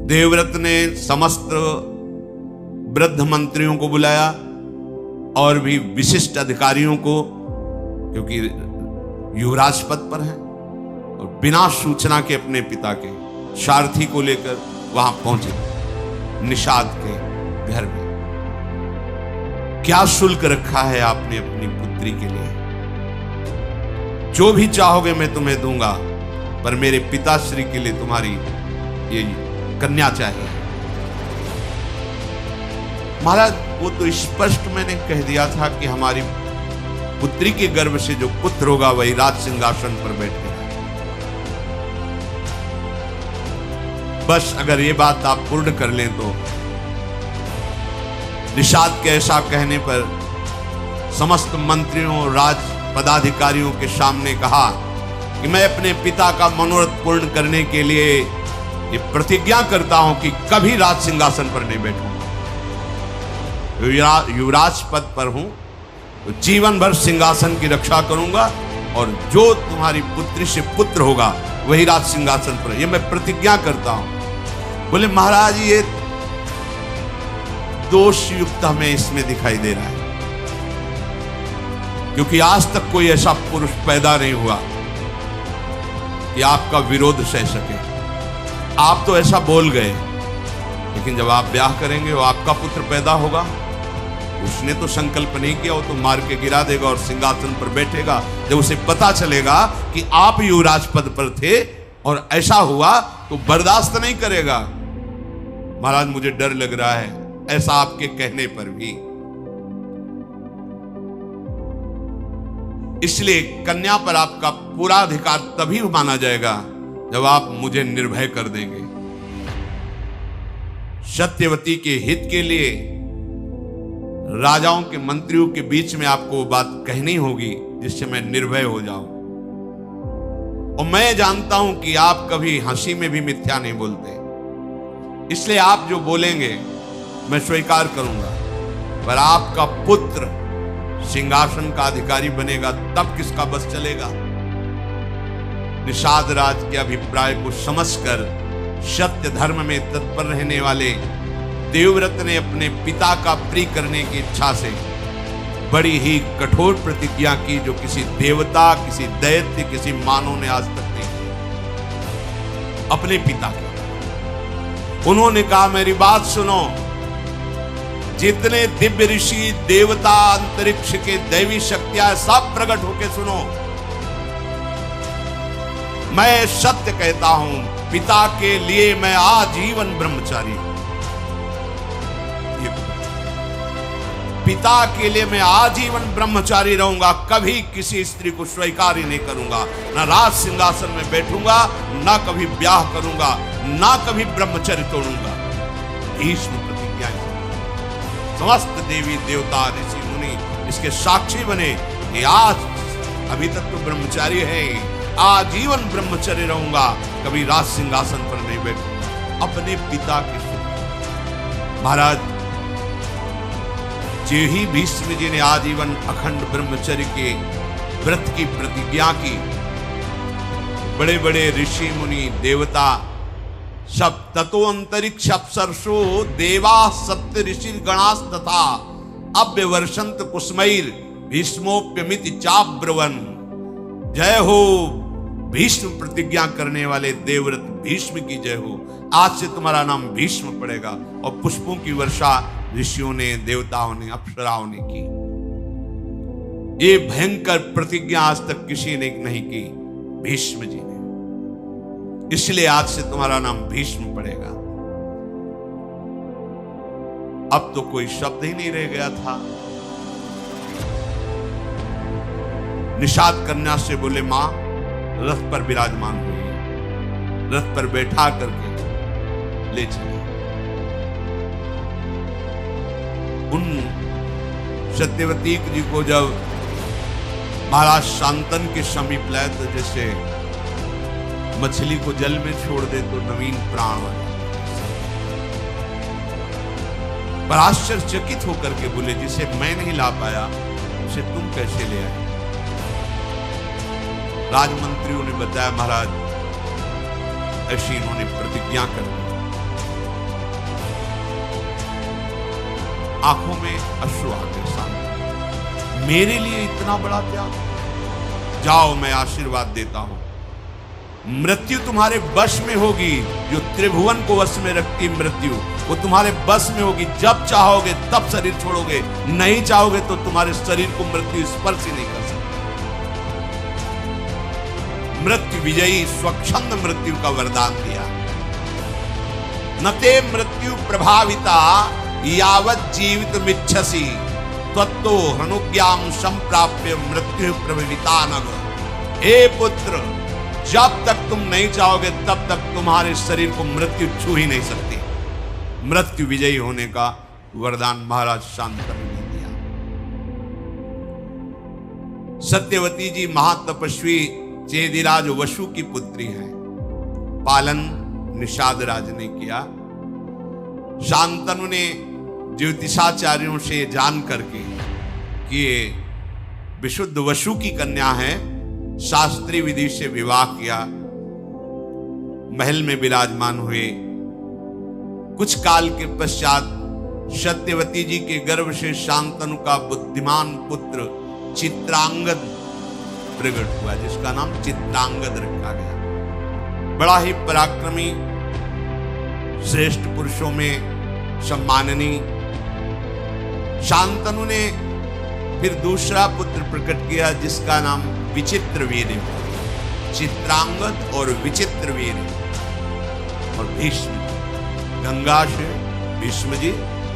देवव्रत ने समस्त वृद्ध मंत्रियों को बुलाया और भी विशिष्ट अधिकारियों को, क्योंकि युवराज पद पर हैं, और बिना सूचना के अपने पिता के सारथी को लेकर वहां पहुंचे निषाद के घर में। क्या शुल्क रखा है आपने अपनी पुत्री के लिए? जो भी चाहोगे मैं तुम्हें दूंगा, पर मेरे पिताश्री के लिए तुम्हारी ये कन्या चाहिए। महाराज, वो तो स्पष्ट मैंने कह दिया था कि हमारी पुत्री के गर्भ से जो पुत्र होगा वही राज सिंहासन पर बैठेगा। बस अगर ये बात आप पूर्ण कर लें तो। निषाद के ऐसा कहने पर समस्त मंत्रियों और राज पदाधिकारियों के सामने कहा कि मैं अपने पिता का मनोरथ पूर्ण करने के लिए ये प्रतिज्ञा करता हूं कि कभी राज सिंहासन पर नहीं बैठूंगा। युवराज पद पर हूं तो जीवन भर सिंहासन की रक्षा करूंगा, और जो तुम्हारी पुत्री से पुत्र होगा वही राज सिंहासन पर, ये मैं प्रतिज्ञा करता हूं। बोले महाराज, ये दोष युक्त हमें इसमें दिखाई दे रहा है, क्योंकि आज तक कोई ऐसा पुरुष पैदा नहीं हुआ कि आपका विरोध सह सके। आप तो ऐसा बोल गए, लेकिन जब आप ब्याह करेंगे वो आपका पुत्र पैदा होगा। उसने तो संकल्प नहीं किया, वो तो मार के गिरा देगा और सिंहासन पर बैठेगा। जब उसे पता चलेगा कि आप युवराज पद पर थे और ऐसा हुआ तो बर्दाश्त नहीं करेगा। महाराज, मुझे डर लग रहा है ऐसा आपके कहने पर भी। इसलिए कन्या पर आपका पूरा अधिकार तभी माना जाएगा जब आप मुझे निर्भय कर देंगे। सत्यवती के हित के लिए राजाओं के मंत्रियों के बीच में आपको बात कहनी होगी जिससे मैं निर्भय हो जाऊं। और मैं जानता हूं कि आप कभी हंसी में भी मिथ्या नहीं बोलते, इसलिए आप जो बोलेंगे मैं स्वीकार करूंगा। पर आपका पुत्र सिंहासन का अधिकारी बनेगा तब किसका बस चलेगा? निषाद राज के अभिप्राय को समझकर सत्य धर्म में तत्पर रहने वाले देवव्रत ने अपने पिता का प्रिय करने की इच्छा से बड़ी ही कठोर प्रतिज्ञा की, जो किसी देवता, किसी दैत्य, किसी मानव ने आज तक नहीं की। अपने पिता के उन्होंने कहा, मेरी बात सुनो, जितने दिव्य ऋषि, देवता, अंतरिक्ष के दैवी शक्तियां सब प्रकट होके सुनो। मैं सत्य कहता हूं, पिता के लिए मैं आजीवन ब्रह्मचारी हूं। पिता के लिए मैं आजीवन ब्रह्मचारी रहूंगा, कभी किसी स्त्री को स्वीकार ही नहीं करूंगा, ना राज सिंहासन में बैठूंगा, ना कभी ब्याह करूंगा, ना कभी ब्रह्मचर्य तोड़ूंगा। भीष्म प्रतिज्ञा। समस्त देवी देवता ऋषि मुनि इसके साक्षी बने कि आज अभी तक तो ब्रह्मचारी है, आजीवन ब्रह्मचर्य रहूंगा, कभी राज सिंहासन पर नहीं बैठूंगा। अपने पिता के महाराज जो ही भीष्म जी ने आजीवन अखंड ब्रह्मचर्य के व्रत की प्रतिज्ञा की, बड़े बड़े ऋषि मुनि देवता सब, ततो अंतरिक्ष अप्सरसो देवा सप्त ऋषि गणास तथा अव्यवर्षंत कुसुमैर भीष्मोप्यमिति चाब्रवन। जय हो भीष्म प्रतिज्ञा करने वाले देवव्रत भीष्म की जय हो। आज से तुम्हारा नाम भीष्म पड़ेगा। और पुष्पों की वर्षा ऋषियों ने, देवताओं ने, अप्सराओं ने की। ये भयंकर प्रतिज्ञा आज तक किसी ने नहीं की, भीष्म जी ने। इसलिए आज से तुम्हारा नाम भीष्म पड़ेगा। अब तो कोई शब्द ही नहीं रह गया था। निषाद कन्या से बोले, मां रथ पर विराजमान हुई, रथ पर बैठा करके ले चले। उन सत्यवती जी को जब महाराज शांतन के समीप लाए तो जैसे मछली को जल में छोड़ दे तो नवीन प्राण हो जाता। पर आश्चर्यचकित होकर के बोले, जिसे मैं नहीं ला पाया उसे तुम कैसे ले आए? राजमंत्रियों ने बताया, महाराज ऐसी इन्होंने प्रतिज्ञा कर दी आंखों में अश्रु आ गए। शांतनु, मेरे लिए इतना बड़ा त्याग? जाओ, मैं आशीर्वाद देता हूं। मृत्यु तुम्हारे वश में होगी। जो त्रिभुवन को वश में रखती मृत्यु, वो तुम्हारे बस में होगी। जब चाहोगे तब शरीर छोड़ोगे, नहीं चाहोगे तो तुम्हारे शरीर को मृत्यु स्पर्श ही नहीं कर सकती। मृत्यु विजयी स्वच्छंद मृत्यु का वरदान दिया। नते मृत्यु प्रभाविता यावत जीवित मिच्छसी त्वत्तो हनुज्ञाम संप्राप्य मृत्यु प्रभाविता नग। हे पुत्र, जब तक तुम नहीं चाहोगे तब तक तुम्हारे शरीर को मृत्यु छू ही नहीं सकती। मृत्यु विजयी होने का वरदान महाराज शांतनु ने दिया। सत्यवती जी महातपस्वी चेदिराज वसु की पुत्री हैं। पालन निषाद राज ने किया। शांतनु ने ज्योतिषाचार्यों से जान करके कि ये विशुद्ध वसु की कन्या है, शास्त्रीय विधि से विवाह किया। महल में विराजमान हुए। कुछ काल के पश्चात सत्यवती जी के गर्भ से शांतनु का बुद्धिमान पुत्र चित्रांगद प्रकट हुआ, जिसका नाम चित्रांगद रखा गया। बड़ा ही पराक्रमी, श्रेष्ठ पुरुषों में सम्माननीय। शांतनु ने फिर दूसरा पुत्र प्रकट किया, जिसका नाम विचित्रवीर्य। चित्रांगद और विचित्रवीर्य और भीष्म। गंगा से भीष्म जी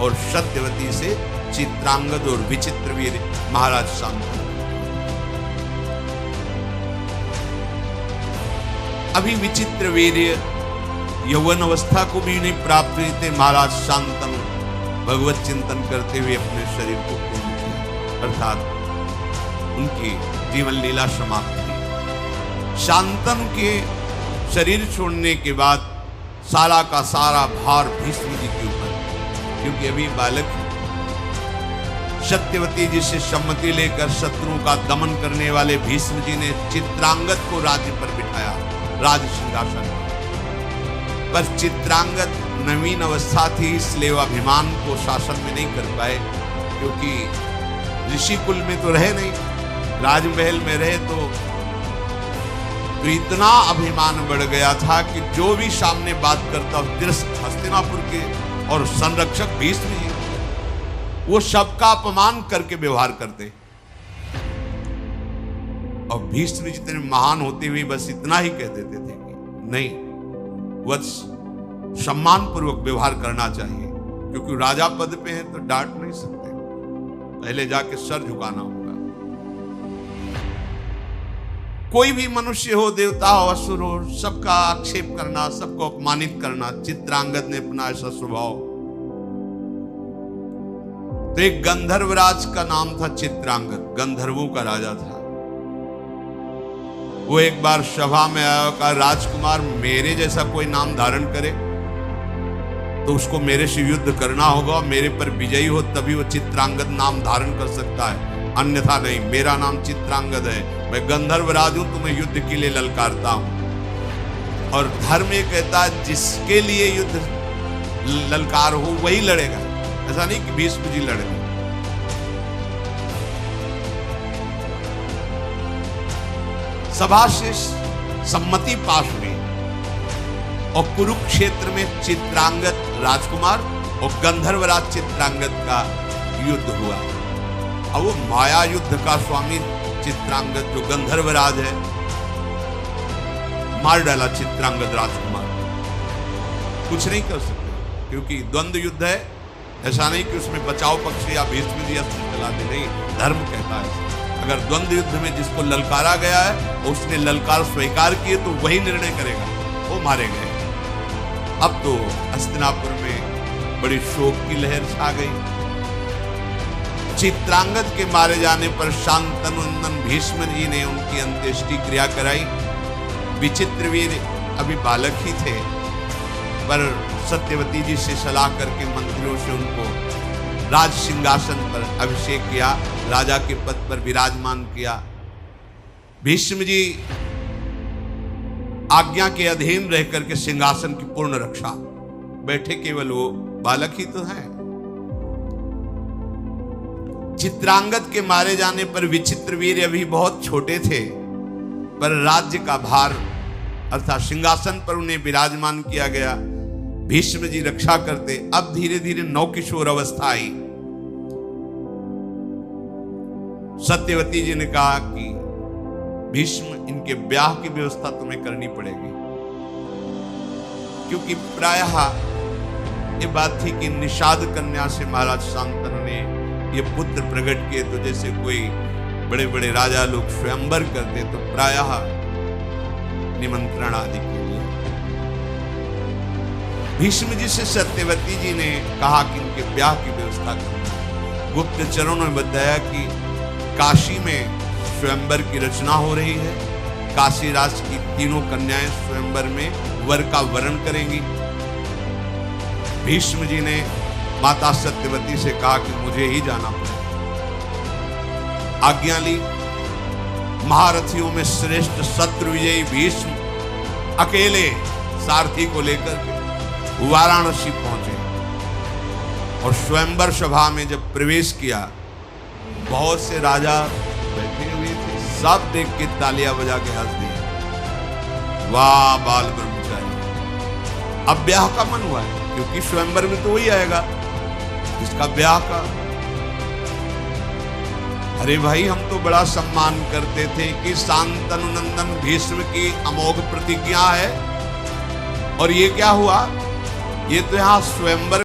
और सत्यवती से चित्रांगद और विचित्रवीर्य महाराज शांतनु। अभी विचित्रवीर्य यौवन अवस्था को भी नहीं प्राप्त हुए थे। महाराज शांतनु भगवत चिंतन करते हुए अपने शरीर को पूर्ण किया, अर्थात उनकी जीवन लीला समाप्त हुई। शांतनु के शरीर छोड़ने के बाद सारा का सारा भार भीष्म जी के ऊपर, क्योंकि अभी बालक सत्यवती जी से सम्मति लेकर शत्रुओं का दमन करने वाले भीष्म जी ने चित्रांगद को राज्य पर बिठाया, राज सिंहासन पर। चित्रांगद नवीन अवस्था थी, इसलिए वह अभिमान को शासन में नहीं कर पाए, क्योंकि ऋषि कुल में तो रहे नहीं, राजमहल में रहे तो इतना अभिमान बढ़ गया था कि जो भी सामने बात करता, हस्तिनापुर के और संरक्षक भीष्म जी, वो सबका अपमान करके व्यवहार करते। और भीष्म जितने महान होते हुए बस इतना ही कह देते थे कि नहीं, वत्स सम्मान पूर्वक व्यवहार करना चाहिए, क्योंकि राजा पद पे हैं तो डांट नहीं सकते, पहले जाके सर झुकाना होगा। कोई भी मनुष्य हो, देवता हो, असुर हो, सबका आक्षेप करना, सबको अपमानित करना, चित्रांगद ने अपना ऐसा स्वभाव। तो एक गंधर्वराज का नाम था चित्रांगद, गंधर्वों का राजा था। वो एक बार सभा में आया, कहा राजकुमार मेरे जैसा कोई नाम धारण करे तो उसको मेरे से युद्ध करना होगा, मेरे पर विजयी हो तभी वो चित्रांगद नाम धारण कर सकता है, अन्यथा नहीं। मेरा नाम चित्रांगद है, मैं गंधर्वराज हूं, तुम्हें युद्ध के लिए ललकारता हूं। और धर्म ये कहता है जिसके लिए युद्ध ललकार हो वही लड़ेगा, ऐसा नहीं कि भीष्म जी लड़ेंगे। सभा से सम्मति पास हुई और कुरुक्षेत्र में चित्रांगद राजकुमार और गंधर्वराज चित्रांगद का युद्ध हुआ। और वो माया युद्ध का स्वामी चित्रांगद, जो गंधर्वराज है, मार डाला चित्रांगद राजकुमार। कुछ नहीं कर सकते, क्योंकि द्वंद्व युद्ध है। ऐसा नहीं कि उसमें बचाव पक्ष या भीष्म जी अस्त्र चलाते, नहीं, धर्म कहता है अगर द्वंद्व युद्ध में जिसको ललकारा गया है, उसने ललकार स्वीकार किए तो वही निर्णय करेगा, वो मारे गए। अब तो हस्तिनापुर में बड़ी शोक की लहर छा गई। चित्रांगद के मारे जाने पर शांतनु भीष्म जी ने उनकी अंत्येष्टि क्रिया कराई। विचित्रवीर अभी बालक ही थे, पर सत्यवती जी से सलाह करके मंत्रियों से उनको राज सिंहासन पर अभिषेक किया, राजा के पद पर विराजमान किया। भीष्म जी आज्ञा के अधीन रह करके सिंहासन की पूर्ण रक्षा, बैठे केवल वो बालक ही तो हैं। चित्रांगद के मारे जाने पर विचित्रवीर्य अभी बहुत छोटे थे, पर राज्य का भार अर्थात सिंहासन पर उन्हें विराजमान किया गया। भीष्म जी रक्षा करते। अब धीरे धीरे नवकिशोर अवस्था आई। सत्यवती जी ने कहा कि भीष्म, इनके ब्याह की व्यवस्था तुम्हें करनी पड़ेगी, क्योंकि प्रायः ये बात थी कि निषाद कन्या से महाराज शांतनु ने ये पुत्र प्रकट किए, तो जैसे कोई बड़े बड़े राजा लोग स्वयंवर करते तो प्रायः निमंत्रण आदि के लिए। भीष्म जी से सत्यवती जी ने कहा कि इनके ब्याह की व्यवस्था करना। गुप्तचरों ने बताया कि काशी में स्वयंवर की रचना हो रही है। काशी राज की तीनों कन्याएं स्वयंवर में वर का वरण करेंगी। भीष्म जी ने माता सत्यवती से कहा कि मुझे ही जाना पड़ेगा। आज्ञा ली। महारथियों में श्रेष्ठ शत्रु विजयी भीष्म अकेले सारथी को लेकर के वाराणसी पहुंचे और स्वयंवर सभा में जब प्रवेश किया, बहुत से राजा बैठे हुए थे, सब देख के तालियां बजा के हंस दिए। वाह बाल ब्रह्मचारी, अब ब्याह का मन हुआ है, क्योंकि स्वयंवर में तो वही आएगा जिसका ब्याह का। अरे भाई, हम तो बड़ा सम्मान करते थे कि शांतनु नंदन भीष्म की अमोघ प्रतिज्ञा है, और ये क्या हुआ? ये तो यहां स्वयंवर